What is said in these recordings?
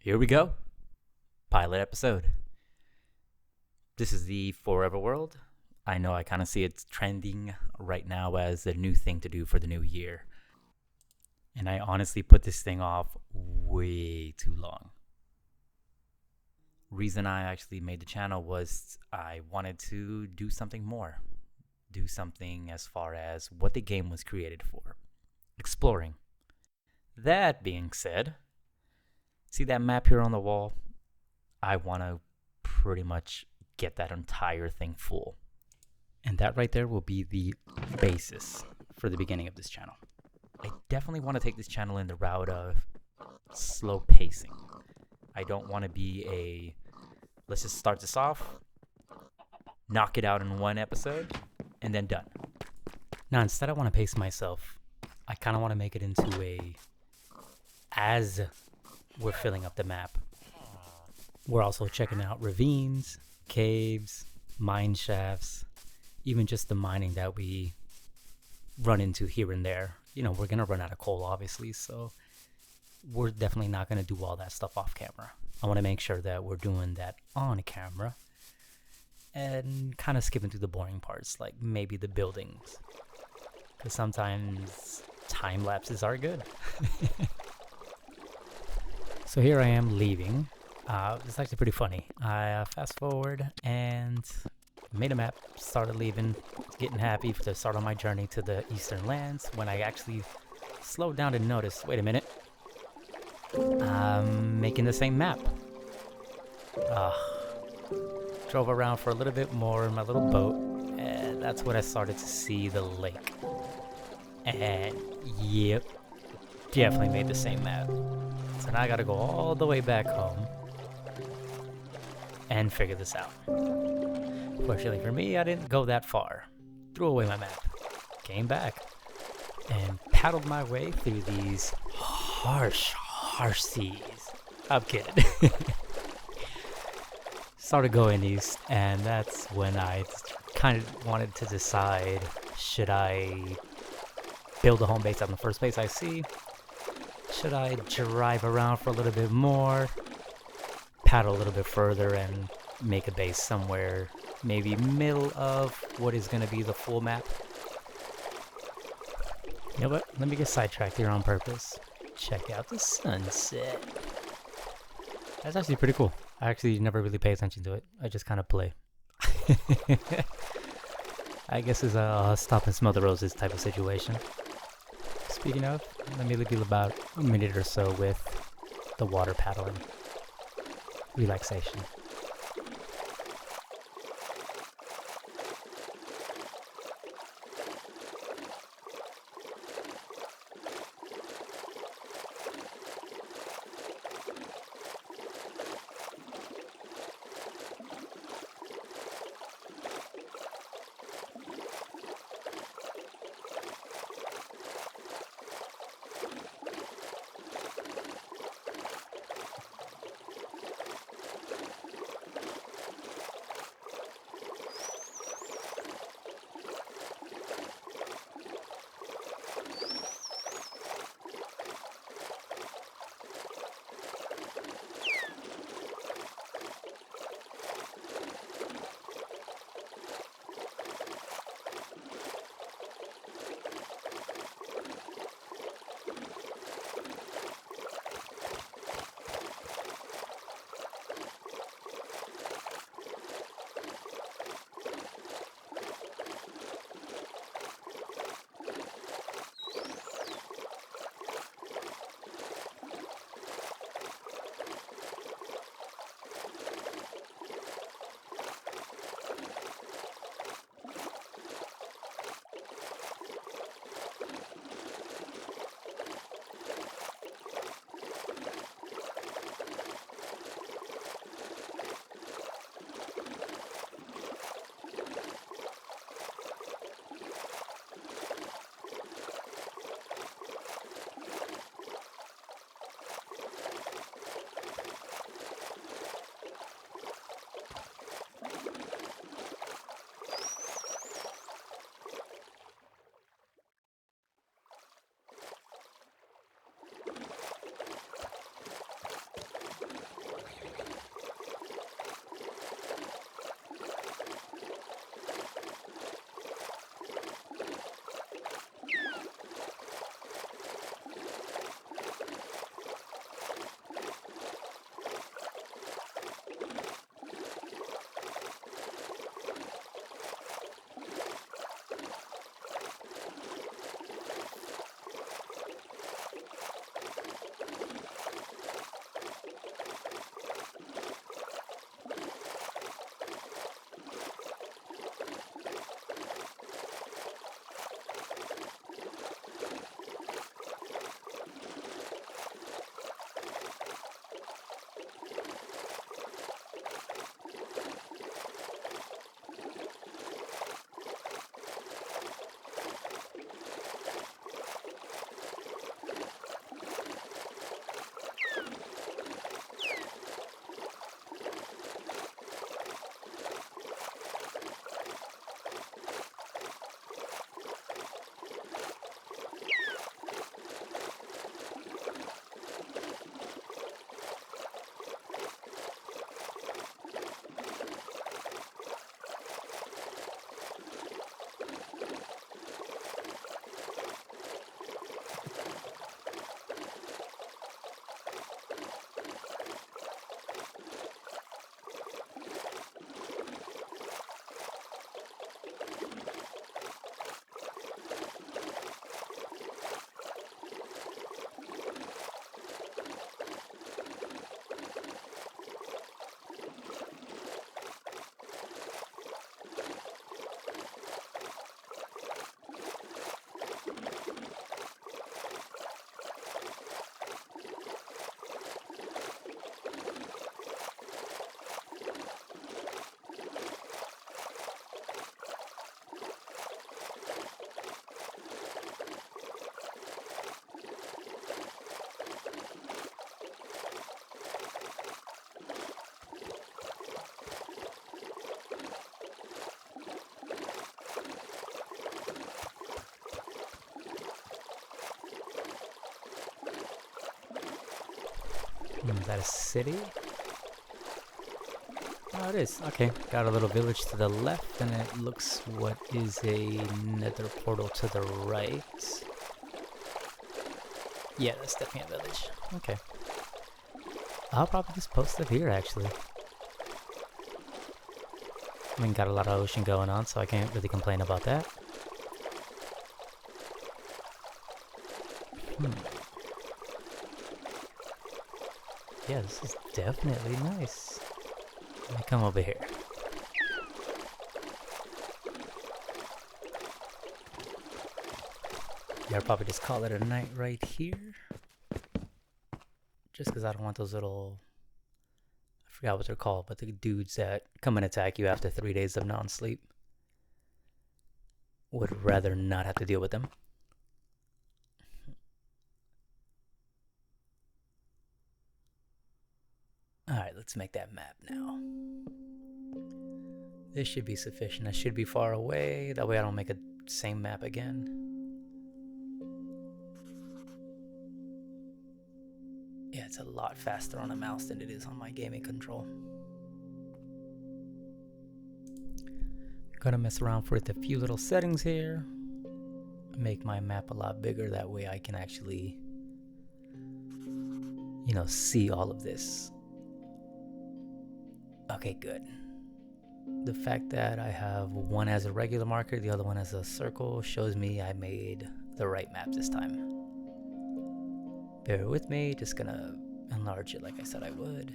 Here we go. Pilot episode. This is the Forever World. I know I kind of see it's trending right now as a new thing to do for the new year. And I honestly put this thing off way too long. Reason I actually made the channel was I wanted to do something more. Do something as far as what the game was created for. Exploring. That being said, see that map here on the wall? I want to pretty much get that entire thing full. And that right there will be the basis for the beginning of this channel. I definitely want to take this channel in the route of slow pacing. I don't want to be let's just start this off, knock it out in one episode, and then done. Now, instead I want to pace myself. I kind of want to make it into as we're filling up the map. We're also checking out ravines, caves, mine shafts, even just the mining that we run into here and there. You know, we're going to run out of coal, obviously, so we're definitely not going to do all that stuff off camera. I want to make sure that we're doing that on camera and kind of skipping through the boring parts, like maybe the buildings, because sometimes time lapses are good. So here I am leaving. It's actually pretty funny. I fast forward and made a map, started leaving, getting happy to start on my journey to the Eastern Lands, when I actually slowed down and noticed, wait a minute, I'm making the same map. Drove around for a little bit more in my little boat, and that's when I started to see the lake. And yep, definitely made the same map. So now I gotta go all the way back home and figure this out. Fortunately for me, I didn't go that far. Threw away my map, came back, and paddled my way through these harsh seas. I'm kidding. Started going east, and that's when I kind of wanted to decide, should I build a home base on the first base I see? Should I drive around for a little bit more, paddle a little bit further, and make a base somewhere maybe middle of what is going to be the full map? You know what? Let me get sidetracked here on purpose. Check out the sunset. That's actually pretty cool. I actually never really pay attention to it. I just kind of play. I guess it's a stop and smell the roses type of situation. Speaking of, let me leave you about a minute or so with the water paddling. Relaxation. Is that a city? Oh, it is. Okay, got a little village to the left, and it looks what is a nether portal to the right. Yeah, that's definitely a village. Okay. I'll probably just post it here, actually. I mean, got a lot of ocean going on, so I can't really complain about that. Yeah, this is definitely nice. Let me come over here. Yeah, I'll probably just call it a night right here. Just because I don't want those little... I forgot what they're called, but the dudes that come and attack you after 3 days of non-sleep. Would rather not have to deal with them. Alright, let's make that map now. This should be sufficient. I should be far away. That way I don't make a same map again. Yeah, it's a lot faster on a mouse than it is on my gaming control. Gonna mess around with a few little settings here. Make my map a lot bigger. That way I can actually, you know, see all of this. Okay, good. The fact that I have one as a regular marker, the other one as a circle, shows me I made the right map this time. Bear with me, just gonna enlarge it like I said I would.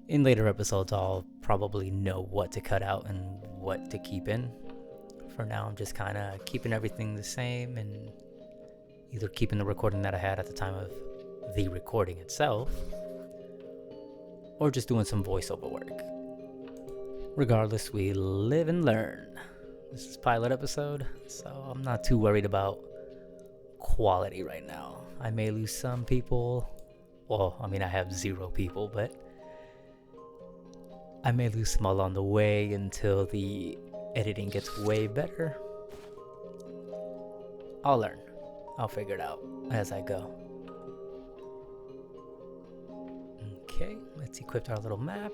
In later episodes, I'll probably know what to cut out and what to keep in. For now, I'm just kind of keeping everything the same and either keeping the recording that I had at the time of the recording itself, or just doing some voiceover work. Regardless, we live and learn. This is pilot episode, so I'm not too worried about quality right now. I may lose some people. Well, I mean, I have 0 people, but I may lose some along the way until the editing gets way better. I'll learn. I'll figure it out as I go. Okay, let's equip our little map.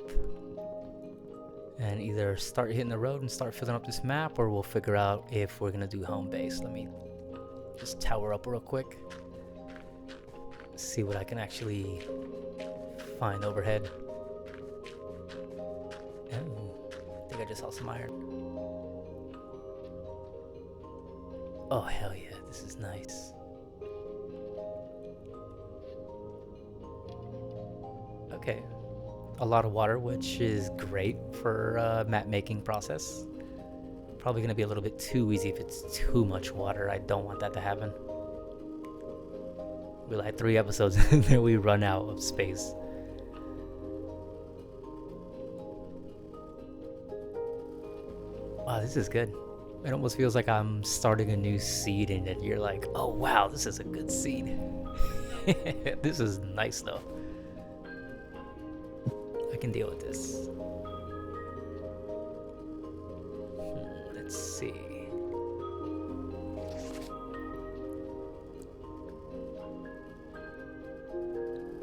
And either start hitting the road and start filling up this map, or we'll figure out if we're gonna do home base. Let me just tower up real quick. See what I can actually find overhead. Oh, I think I just saw some iron. Oh, hell yeah, this is nice. Okay, a lot of water, which is great for map making process. Probably gonna be a little bit too easy if it's too much water. I don't want that to happen. We're like 3 episodes and then we run out of space. Wow, this is good. It almost feels like I'm starting a new seed and then you're like, oh wow, this is a good seed. This is nice though. I can deal with this. Let's see.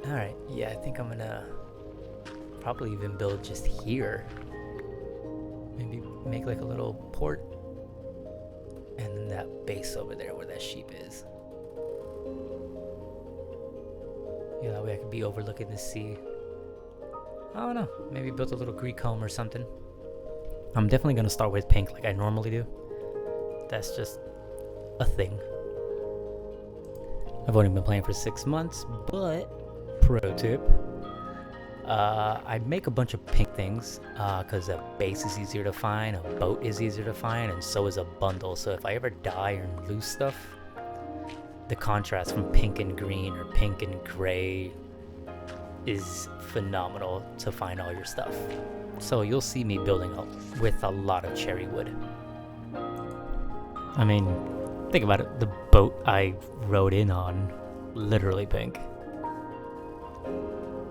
Alright, yeah, I think I'm gonna probably even build just here. Maybe make like a little port. And then that base over there where that sheep is. Yeah, that way I could be overlooking the sea. I don't know, maybe build a little Greek home or something. I'm definitely gonna start with pink like I normally do. That's just a thing. I've only been playing for 6 months, but pro tip, I make a bunch of pink things because a base is easier to find, a boat is easier to find, and so is a bundle. So if I ever die or lose stuff, the contrast from pink and green or pink and gray is phenomenal to find all your stuff. So you'll see me building up with a lot of cherry wood. I mean, think about it, the boat I rode in on, literally pink.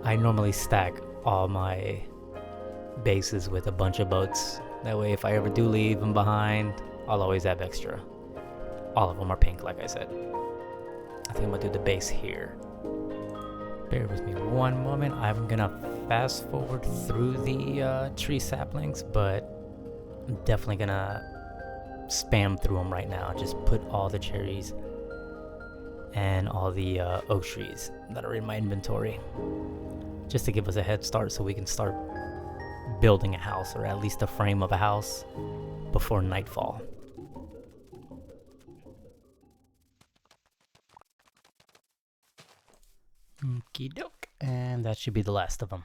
I normally stack all my bases with a bunch of boats. That way if I ever do leave them behind, I'll always have extra. All of them are pink, like I said. I think I'm gonna do the base here. Bear with me one moment. I'm gonna fast forward through the tree saplings, but I'm definitely gonna spam through them right now. Just put all the cherries and all the oak trees that are in my inventory, just to give us a head start so we can start building a house, or at least a frame of a house, before nightfall. Okie doke. And that should be the last of them.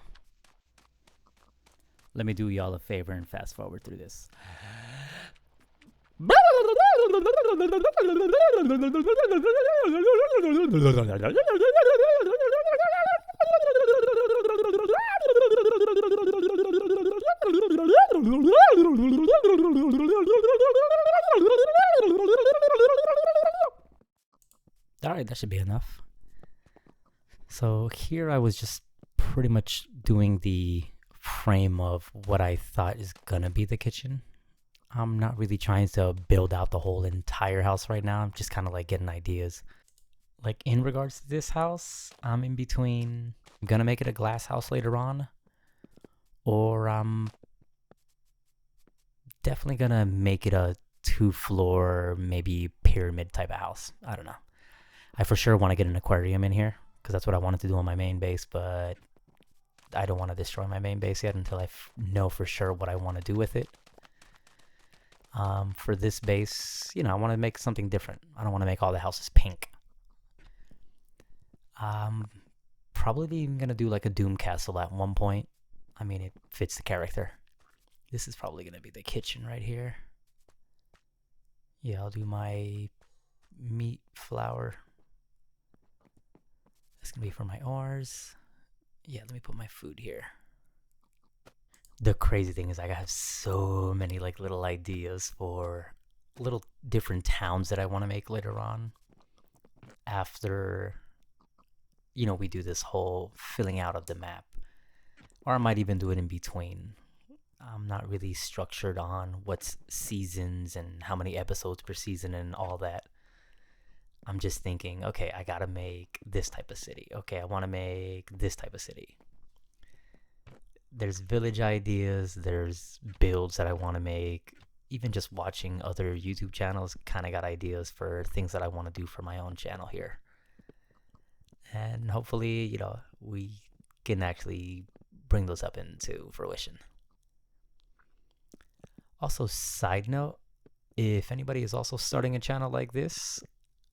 Let me do y'all a favor and fast forward through this. Alright, that should be enough. So here I was just pretty much doing the frame of what I thought is gonna be the kitchen. I'm not really trying to build out the whole entire house right now. I'm just kind of like getting ideas. Like in regards to this house, I'm in between. I'm gonna make it a glass house later on, or I'm definitely gonna make it a 2-floor, maybe pyramid type of house. I don't know. I for sure want to get an aquarium in here, because that's what I wanted to do on my main base, but I don't want to destroy my main base yet until I know for sure what I want to do with it. For this base, I want to make something different. I don't want to make all the houses pink. Probably even going to do like a Doom Castle at one point. I mean, it fits the character. This is probably going to be the kitchen right here. Yeah, I'll do my meat flour. That's going to be for my ores. Yeah, let me put my food here. The crazy thing is I have so many like little ideas for little different towns that I want to make later on. After, we do this whole filling out of the map. Or I might even do it in between. I'm not really structured on what's seasons and how many episodes per season and all that. I'm just thinking, okay, I gotta make this type of city. Okay, I want to make this type of city. There's village ideas, there's builds that I want to make. Even just watching other YouTube channels, kind of got ideas for things that I want to do for my own channel here. And hopefully, we can actually bring those up into fruition. Also, side note, if anybody is also starting a channel like this,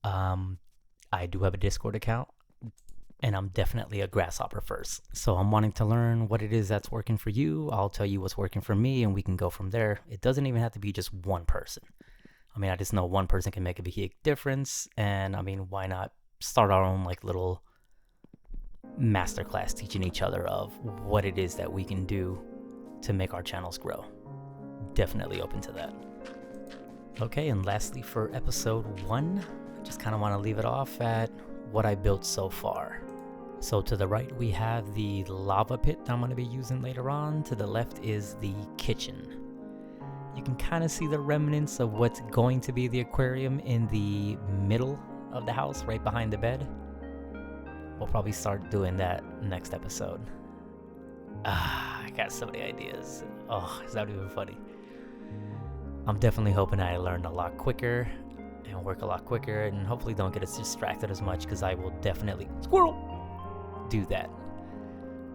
I do have a Discord account, and I'm definitely a grasshopper first. So I'm wanting to learn what it is that's working for you. I'll tell you what's working for me, and we can go from there. It doesn't even have to be just one person. I mean, I just know one person can make a big difference, and I mean, why not start our own like little masterclass teaching each other of what it is that we can do to make our channels grow. Definitely open to that. Okay, and lastly for episode 1, I just kind of want to leave it off at what I built so far. So to the right we have the lava pit I'm going to be using later on. To the left is the kitchen. You can kind of see the remnants of what's going to be the aquarium in the middle of the house, right behind the bed. We'll probably start doing that next episode. I got so many ideas. Oh, is that even funny? I'm definitely hoping I learn a lot quicker and work a lot quicker, and hopefully don't get as distracted as much, because I will definitely do that.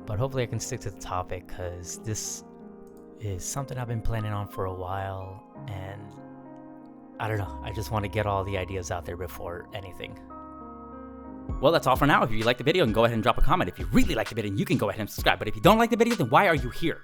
But hopefully I can stick to the topic, because this is something I've been planning on for a while, and I don't know, I just want to get all the ideas out there before anything. Well, that's all for now. If you liked the video, then go ahead and drop a comment. If you really liked the video, you can go ahead and subscribe. But if you don't like the video, then why are you here?